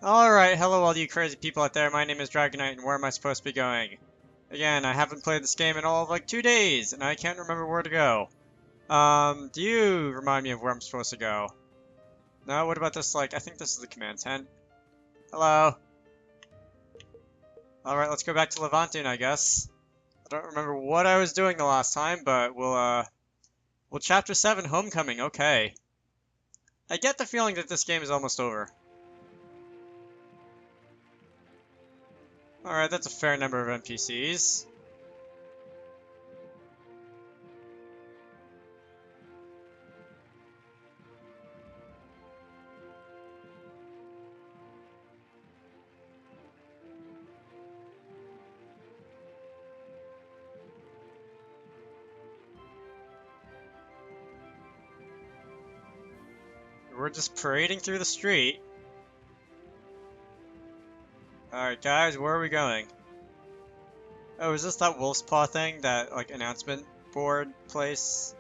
Alright, hello all you crazy people out there, my name is Dragonite, and where am I supposed to be going? Again, I haven't played this game in all of like 2 days, and I can't remember where to go. Do you remind me of where I'm supposed to go? No, what about this, I think this is the command tent. Hello? Alright, let's go back to Levantine, I guess. I don't remember what I was doing the last time, but well, Chapter 7, Homecoming, okay. I get the feeling that this game is almost over. Alright, that's a fair number of NPCs. We're just parading through the street. Alright guys, where are we going? Oh, is this that Wolf's Paw thing? That, announcement board place?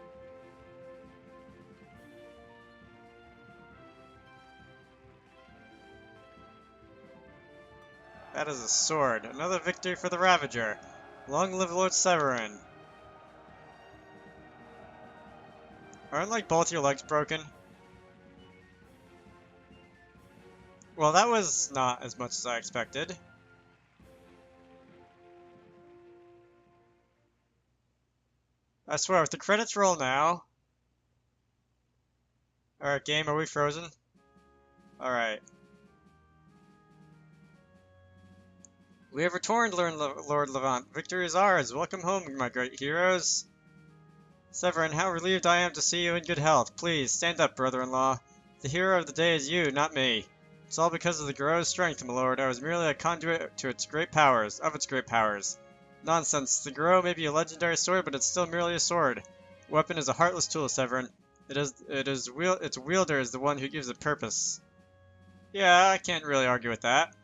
That is a sword. Another victory for the Ravager. Long live Lord Severin. Aren't, both your legs broken? Well, that was not as much as I expected. I swear, if the credits roll now... Alright, game, are we frozen? Alright. We have returned, Lord Levant. Victory is ours. Welcome home, my great heroes. Severin, how relieved I am to see you in good health. Please, stand up, brother-in-law. The hero of the day is you, not me. It's all because of the Garro's strength, my lord. I was merely a conduit to its great powers, Nonsense. The Garro may be a legendary sword, but it's still merely a sword. A weapon is a heartless tool, Severin. Its wielder is the one who gives it purpose. Yeah, I can't really argue with that.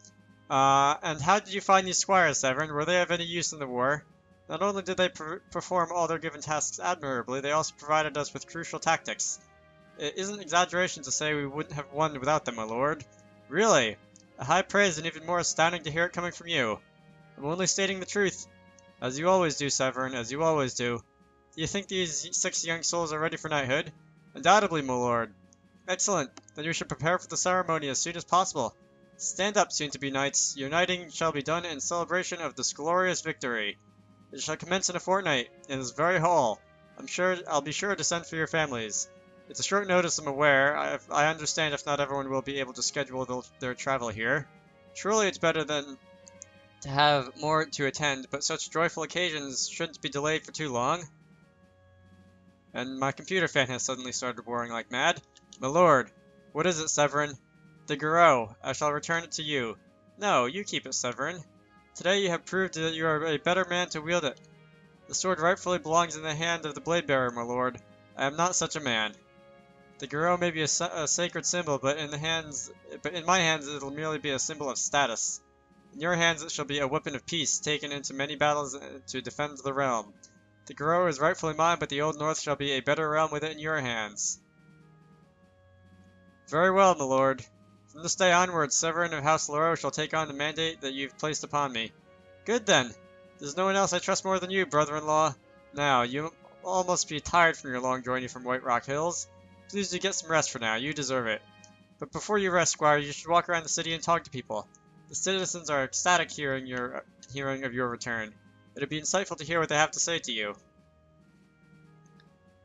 And how did you find these squires, Severin? Were they of any use in the war? Not only did they perform all their given tasks admirably, they also provided us with crucial tactics. It isn't exaggeration to say we wouldn't have won without them, my lord. Really? A high praise, and even more astounding to hear it coming from you. I'm only stating the truth. As you always do, Severin, as you always do. Do you think these 6 young souls are ready for knighthood? Undoubtedly, my lord. Excellent. Then you should prepare for the ceremony as soon as possible. Stand up, soon-to-be knights. Your knighting shall be done in celebration of this glorious victory. It shall commence in a fortnight, in this very hall. I'll be sure to send for your families. It's a short notice, I'm aware. I understand if not everyone will be able to schedule their travel here. Surely it's better than to have more to attend, but such joyful occasions shouldn't be delayed for too long. And my computer fan has suddenly started whirring like mad. My lord, what is it, Severin? The Garro. I shall return it to you. No, you keep it, Severin. Today you have proved that you are a better man to wield it. The sword rightfully belongs in the hand of the blade bearer, my lord. I am not such a man. The Garro may be a sacred symbol, but in my hands it'll merely be a symbol of status. In your hands it shall be a weapon of peace, taken into many battles to defend the realm. The Garro is rightfully mine, but the Old North shall be a better realm with it in your hands. Very well, my lord. From this day onwards, Severin of House Loro shall take on the mandate that you've placed upon me. Good then. There's no one else I trust more than you, brother-in-law. Now, you all must be tired from your long journey from White Rock Hills. Please do get some rest for now, you deserve it. But before you rest, Squire, you should walk around the city and talk to people. The citizens are ecstatic hearing of your return. It'd be insightful to hear what they have to say to you.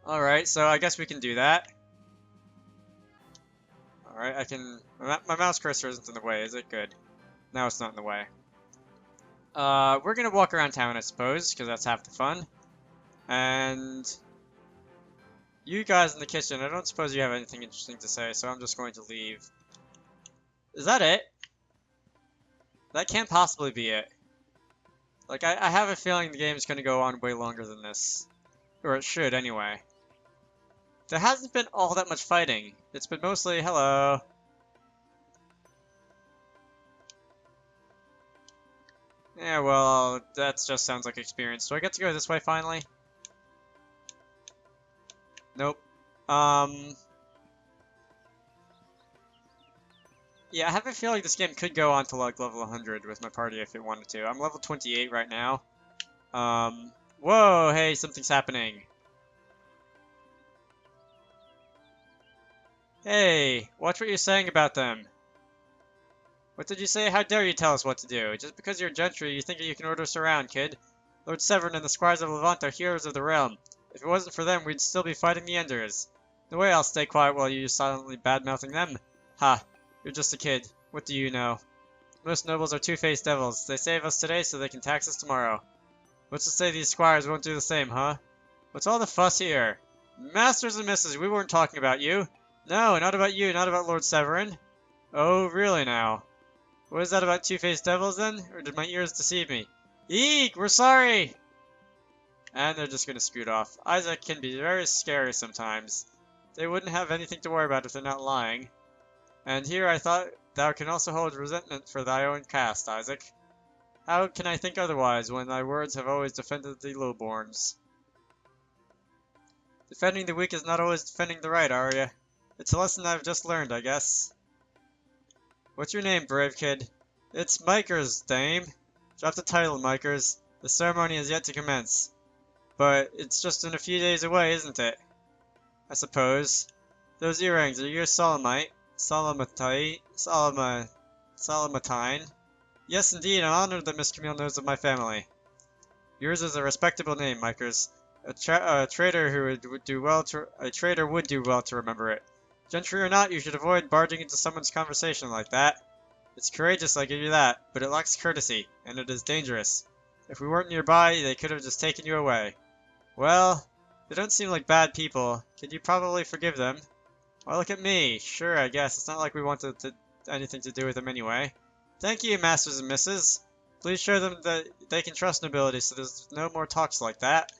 Alright, so I guess we can do that. Alright, I can... My mouse cursor isn't in the way, is it? Good. Now it's not in the way. We're gonna walk around town, I suppose, because that's half the fun. And... you guys in the kitchen, I don't suppose you have anything interesting to say, so I'm just going to leave. Is that it? That can't possibly be it. I have a feeling the game's gonna go on way longer than this. Or it should, anyway. There hasn't been all that much fighting. It's been mostly, hello. Yeah, well, that just sounds like experience. Do I get to go this way finally? Nope. Yeah, I have a feeling this game could go on to like level 100 with my party if it wanted to. I'm level 28 right now. Whoa, hey, something's happening. Hey, watch what you're saying about them. What did you say? How dare you tell us what to do? Just because you're gentry, you think that you can order us around, kid. Lord Severin and the squires of Levant are heroes of the realm. If it wasn't for them, we'd still be fighting the Enders. No way I'll stay quiet while you're silently bad-mouthing them. Ha, you're just a kid. What do you know? Most nobles are two-faced devils. They save us today so they can tax us tomorrow. What's to say these squires won't do the same, huh? What's all the fuss here? Masters and misses, we weren't talking about you. No, not about you, not about Lord Severin. Oh, really now? What is that about two-faced devils then? Or did my ears deceive me? Eek! We're sorry! And they're just gonna scoot off. Isaac can be very scary sometimes. They wouldn't have anything to worry about if they're not lying. And here I thought thou can also hold resentment for thy own caste, Isaac. How can I think otherwise when thy words have always defended the lowborns? Defending the weak is not always defending the right, Arya. It's a lesson I've just learned, I guess. What's your name, brave kid? It's Mikers, dame. Drop the title, Mikers. The ceremony is yet to commence. But it's just in a few days away, isn't it? I suppose. Those earrings, are yours Solemite? Solomatine? Yes, indeed, I'm honored that Miss Camille knows of my family. Yours is a respectable name, Mikers. A traitor would do well to remember it. Gentry or not, you should avoid barging into someone's conversation like that. It's courageous, I give you that, but it lacks courtesy, and it is dangerous. If we weren't nearby, they could have just taken you away. Well, they don't seem like bad people. Could you probably forgive them? Why, look at me. Sure, I guess. It's not like we wanted anything to do with them anyway. Thank you, masters and misses. Please show them that they can trust nobility so there's no more talks like that.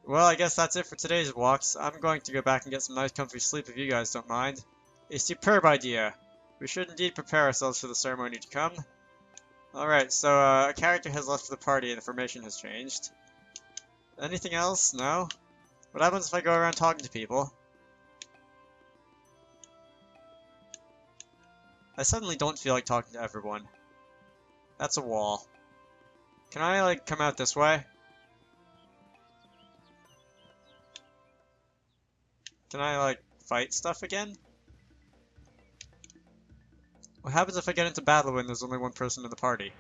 Well, I guess that's it for today's walks. I'm going to go back and get some nice comfy sleep if you guys don't mind. A superb idea. We should indeed prepare ourselves for the ceremony to come. Alright, so a character has left the party and the formation has changed. Anything else? No? What happens if I go around talking to people? I suddenly don't feel like talking to everyone. That's a wall. Can I, like, come out this way? Can I, like, fight stuff again? What happens if I get into battle when there's only one person in the party?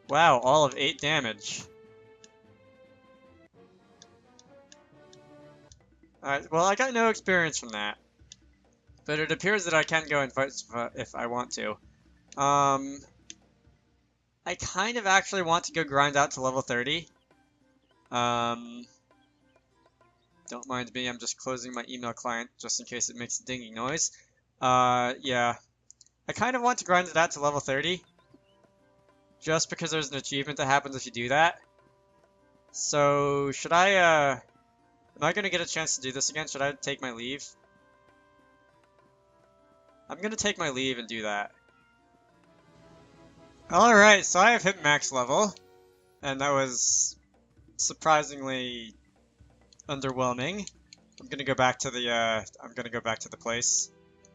Wow, all of 8 damage. Alright, well, I got no experience from that. But it appears that I can go and fight if I want to. I kind of actually want to go grind out to level 30. Don't mind me, I'm just closing my email client just in case it makes a dinging noise. Yeah. I kind of want to grind it out to level 30. Just because there's an achievement that happens if you do that. So, should I, am I gonna get a chance to do this again? Should I take my leave? I'm gonna take my leave and do that. Alright, so I have hit max level. And that was surprisingly underwhelming. I'm gonna go back to the place.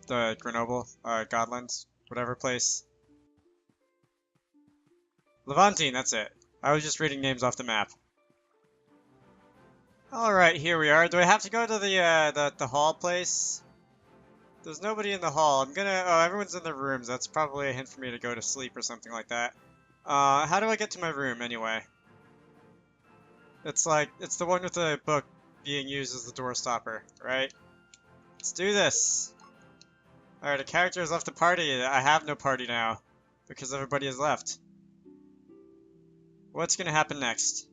The Grenoble, Godlands, whatever place. Levantine, that's it. I was just reading names off the map. Alright, here we are. Do I have to go to the hall place? There's nobody in the hall. Oh, everyone's in their rooms. That's probably a hint for me to go to sleep or something like that. How do I get to my room anyway? It's the one with the book being used as the door stopper, right? Let's do this. Alright, a character has left the party. I have no party now because everybody has left. What's gonna happen next?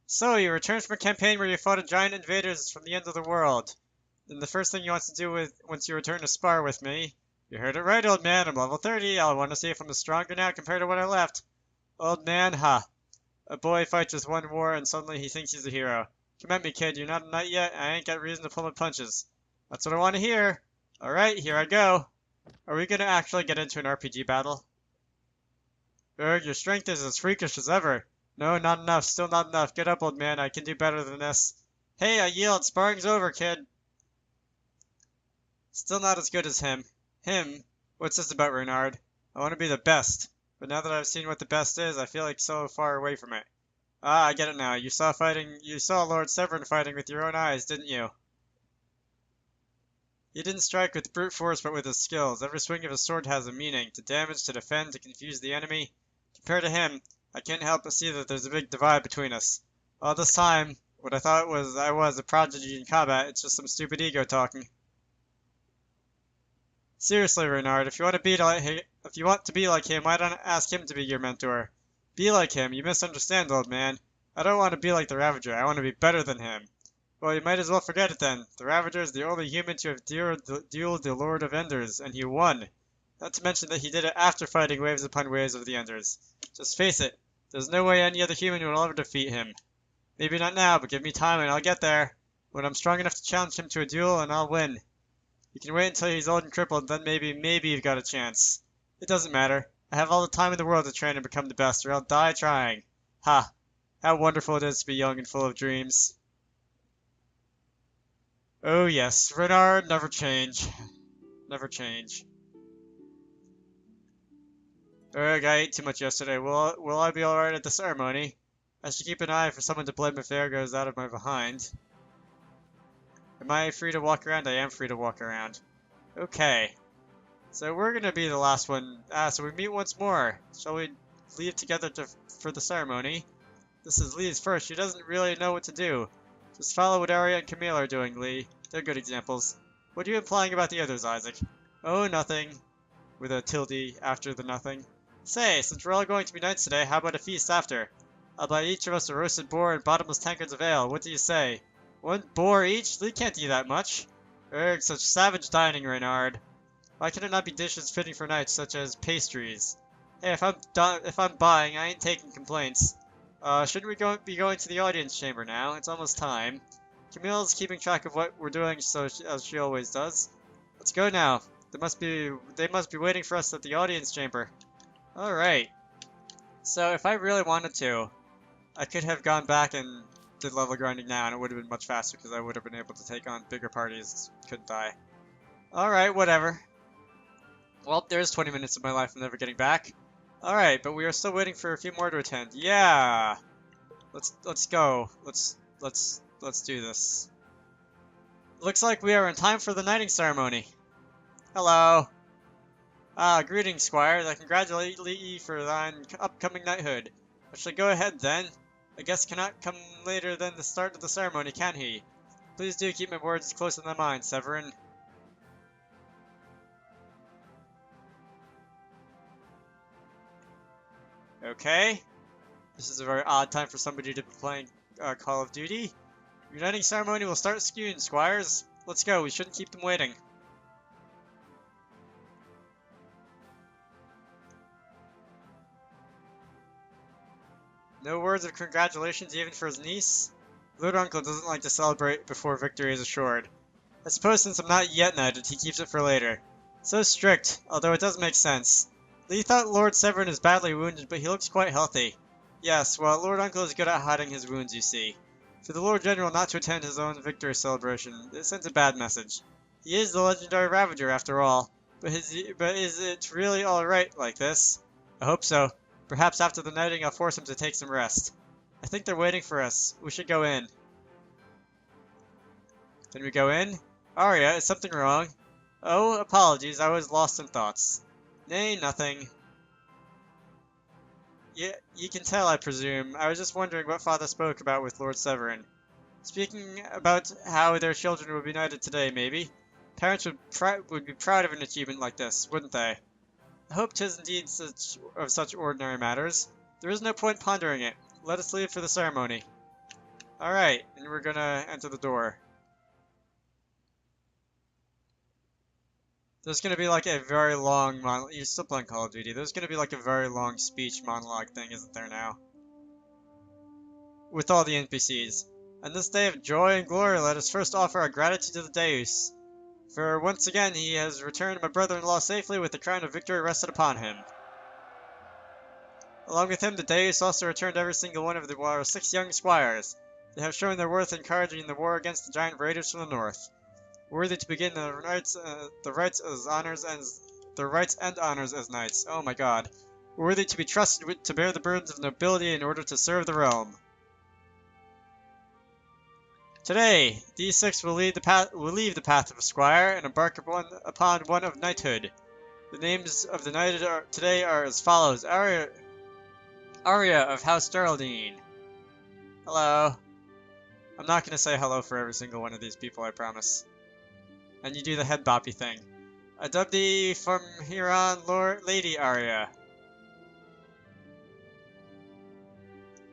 So, you returned from a campaign where you fought giant invaders from the end of the world. Then the first thing you want to do once you return to spar with me, you heard it right, old man, I'm level 30, I want to see if I'm stronger now compared to when I left. Old man, ha. A boy fights with one war and suddenly he thinks he's a hero. Come at me, kid, you're not a knight yet, I ain't got reason to pull my punches. That's what I want to hear. Alright, here I go. Are we gonna actually get into an RPG battle? Erg, your strength is as freakish as ever. No, not enough. Still not enough. Get up, old man. I can do better than this. Hey, I yield. Sparring's over, kid. Still not as good as him. Him? What's this about, Renard? I want to be the best. But now that I've seen what the best is, I feel like so far away from it. Ah, I get it now. You saw Lord Severin fighting with your own eyes, didn't you? He didn't strike with brute force, but with his skills. Every swing of his sword has a meaning. To damage, to defend, to confuse the enemy. Compared to him, I can't help but see that there's a big divide between us. All this time, what I thought was I was a prodigy in combat, it's just some stupid ego talking. Seriously, Renard, if you want to be like him, why don't ask him to be your mentor? Be like him. You misunderstand, old man. I don't want to be like the Ravager. I want to be better than him. Well, you might as well forget it then. The Ravager is the only human to have dueled the Lord of Enders, and he won. Not to mention that he did it after fighting waves upon waves of the Enders. Just face it, there's no way any other human will ever defeat him. Maybe not now, but give me time and I'll get there. When I'm strong enough to challenge him to a duel, and I'll win. You can wait until he's old and crippled, then maybe you've got a chance. It doesn't matter. I have all the time in the world to train and become the best, or I'll die trying. Ha! How wonderful it is to be young and full of dreams. Oh yes, Renard, never change. Never change. Ugh, I ate too much yesterday. Will I be alright at the ceremony? I should keep an eye for someone to blame if air goes out of my behind. Am I free to walk around? I am free to walk around. Okay. So we're gonna be the last one. So we meet once more. Shall we leave together for the ceremony? This is Lee's first. She doesn't really know what to do. Just follow what Arya and Camille are doing, Lee. They're good examples. What are you implying about the others, Isaac? Oh, nothing. With a tilde after the nothing. Say, since we're all going to be knights today, how about a feast after? I'll buy each of us a roasted boar and bottomless tankards of ale. What do you say? 1 boar each? Lee can't do that much. Erg, such savage dining, Reynard. Why can it not be dishes fitting for knights, such as pastries? Hey, if I'm buying, I ain't taking complaints. Shouldn't we be going to the audience chamber now? It's almost time. Camille's keeping track of what we're doing, as she always does. Let's go now. They must be waiting for us at the audience chamber. All right. So if I really wanted to, I could have gone back and did level grinding now, and it would have been much faster because I would have been able to take on bigger parties. Couldn't I? All right, whatever. Well, there's 20 minutes of my life I'm never getting back. All right, but we are still waiting for a few more to attend. Yeah. Let's go. Let's do this. Looks like we are in time for the knighting ceremony. Hello. Greetings, squires. I congratulate thee for thine upcoming knighthood. I shall go ahead then. A guest cannot come later than the start of the ceremony, can he? Please do keep my words close in thy mind, Severin. Okay. This is a very odd time for somebody to be playing Call of Duty. Uniting ceremony will start soon, squires. Let's go. We shouldn't keep them waiting. No words of congratulations even for his niece? Lord Uncle doesn't like to celebrate before victory is assured. I suppose since I'm not yet knighted, he keeps it for later. So strict, although it does make sense. Lee thought Lord Severin is badly wounded, but he looks quite healthy. Yes, well, Lord Uncle is good at hiding his wounds, you see. For the Lord General not to attend his own victory celebration, it sends a bad message. He is the legendary Ravager, after all. But is it really alright like this? I hope so. Perhaps after the knighting I'll force him to take some rest. I think they're waiting for us. We should go in. Can we go in? Arya, is something wrong? Oh, apologies, I was lost in thoughts. Nay, nothing. You can tell, I presume. I was just wondering what Father spoke about with Lord Severin. Speaking about how their children would be knighted today, maybe. Parents would be proud of an achievement like this, wouldn't they? I hope 'tis indeed such ordinary matters. There is no point pondering it. Let us leave for the ceremony. Alright, and we're gonna enter the door. There's gonna be like a very long you're still playing Call of Duty. There's gonna be like a very long speech monologue thing, isn't there now? With all the NPCs. On this day of joy and glory, let us first offer our gratitude to the Deus. For once again he has returned my brother-in-law safely with the crown of victory rested upon him. Along with him, the Deus also returned every single one of the war's 6 young squires. They have shown their worth encouraging the war against the giant raiders from the north. Worthy to begin the rights and honors as knights. Oh my god. Worthy to be trusted to bear the burdens of nobility in order to serve the realm. Today, these 6 will leave the path of a squire and embark upon one of knighthood. The names of the knighted today are as follows: Arya of House Geraldine. Hello. I'm not gonna say hello for every single one of these people, I promise. And you do the head boppy thing. I dub thee from here on Lady Arya.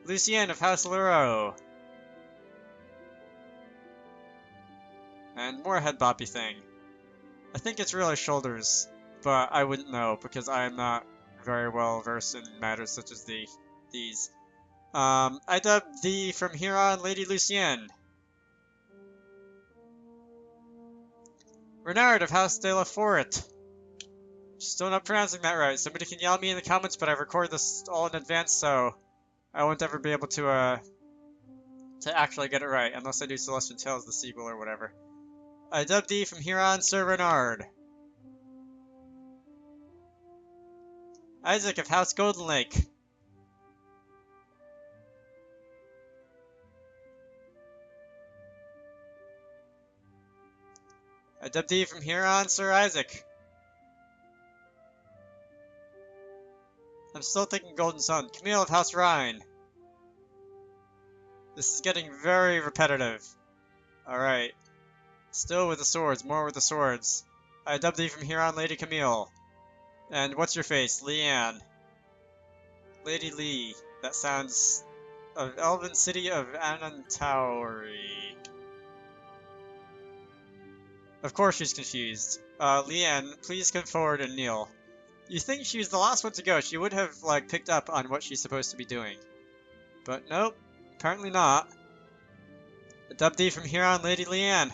Lucien of House Leroux. And more head boppy thing. I think it's really shoulders, but I wouldn't know because I am not very well versed in matters such as these. I dub thee from here on Lady Lucienne. Renard of House de la Fort. Still not pronouncing that right. Somebody can yell at me in the comments, but I've recorded this all in advance, so I won't ever be able to actually get it right, unless I do Celestian Tales, the sequel or whatever. I dub thee from here on Sir Renard. Isaac of House Golden Lake. I dub thee from here on Sir Isaac. I'm still thinking Golden Sun. Camille of House Rhine. This is getting very repetitive. Alright. Still with the swords, more with the swords. I dub thee from here on Lady Camille. And what's your face? Leanne. Lady Lee. That sounds... of Elven City of Anantauri. Of course she's confused. Leanne, please come forward and kneel. You think she was the last one to go, she would have, like, picked up on what she's supposed to be doing. But nope, apparently not. I dub thee from here on Lady Leanne.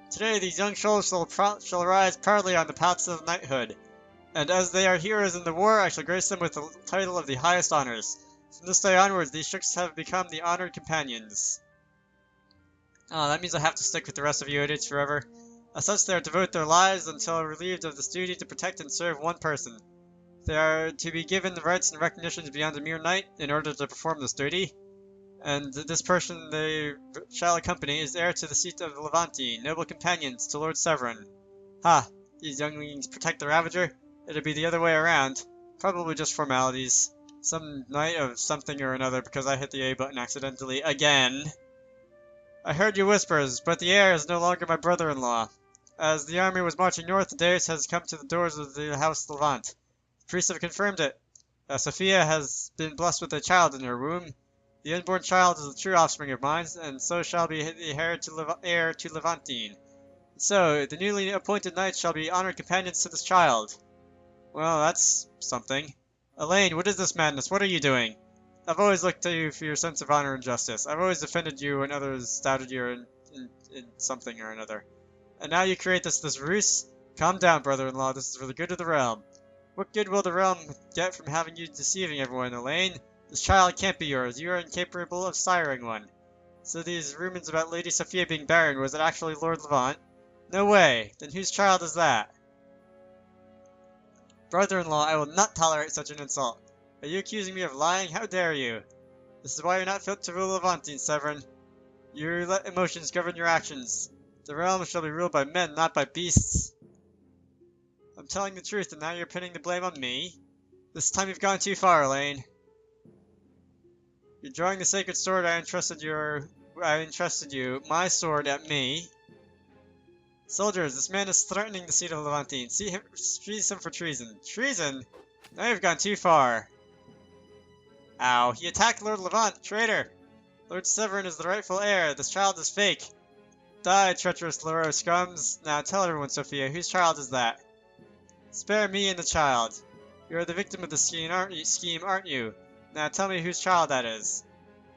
Today these young souls shall rise proudly on the paths of knighthood, and as they are heroes in the war, I shall grace them with the title of the highest honors. From this day onwards, these shooks have become the honored companions. Oh, that means I have to stick with the rest of you idiots forever. As such, they are to devote their lives until relieved of this duty to protect and serve one person. They are to be given the rights and recognitions beyond a mere knight in order to perform this duty. And this person they shall accompany is heir to the seat of Levantine, noble companions to Lord Severin. Ha! These younglings protect the Ravager? It'll be the other way around. Probably just formalities. Some knight of something or another because I hit the A button accidentally again. I heard your whispers, but the heir is no longer my brother-in-law. As the army was marching north, the Deus has come to the doors of the House Levant. The priests have confirmed it. Sophia has been blessed with a child in her womb. The unborn child is the true offspring of mine, and so shall be the heir to Levantine. So, the newly appointed knights shall be honored companions to this child. Well, that's something. Elaine, what is this madness? What are you doing? I've always looked to you for your sense of honor and justice. I've always defended you when others doubted you in something or another. And now you create this ruse? Calm down, brother-in-law. This is for the good of the realm. What good will the realm get from having you deceiving everyone, Elaine? This child can't be yours. You are incapable of siring one. So these rumors about Lady Sophia being barren, was it actually Lord Levant? No way. Then whose child is that? Brother-in-law, I will not tolerate such an insult. Are you accusing me of lying? How dare you? This is why you're not fit to rule Levantine, Severin. You let emotions govern your actions. The realm shall be ruled by men, not by beasts. I'm telling the truth, and now you're pinning the blame on me? This time you've gone too far, Elaine. You're drawing the sacred sword I entrusted you, my sword, at me. Soldiers, this man is threatening the seat of Levantine. Seize him for treason. Treason? Now you've gone too far. Ow, he attacked Lord Levant, traitor! Lord Severin is the rightful heir. This child is fake. Die, treacherous Leroux scums. Now tell everyone, Sophia, whose child is that? Spare me and the child. You are the victim of the scheme, aren't you? Now tell me whose child that is.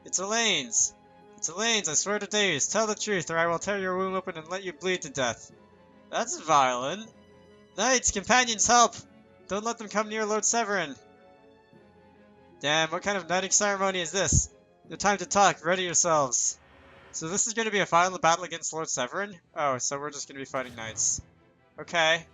It's Elaine's. It's Elaine's, I swear to Deus. Tell the truth, or I will tear your womb open and let you bleed to death. That's violent. Knights, companions, help! Don't let them come near Lord Severin. Damn, what kind of knighting ceremony is this? The time to talk, ready yourselves. So this is going to be a final battle against Lord Severin? Oh, so we're just going to be fighting knights. Okay.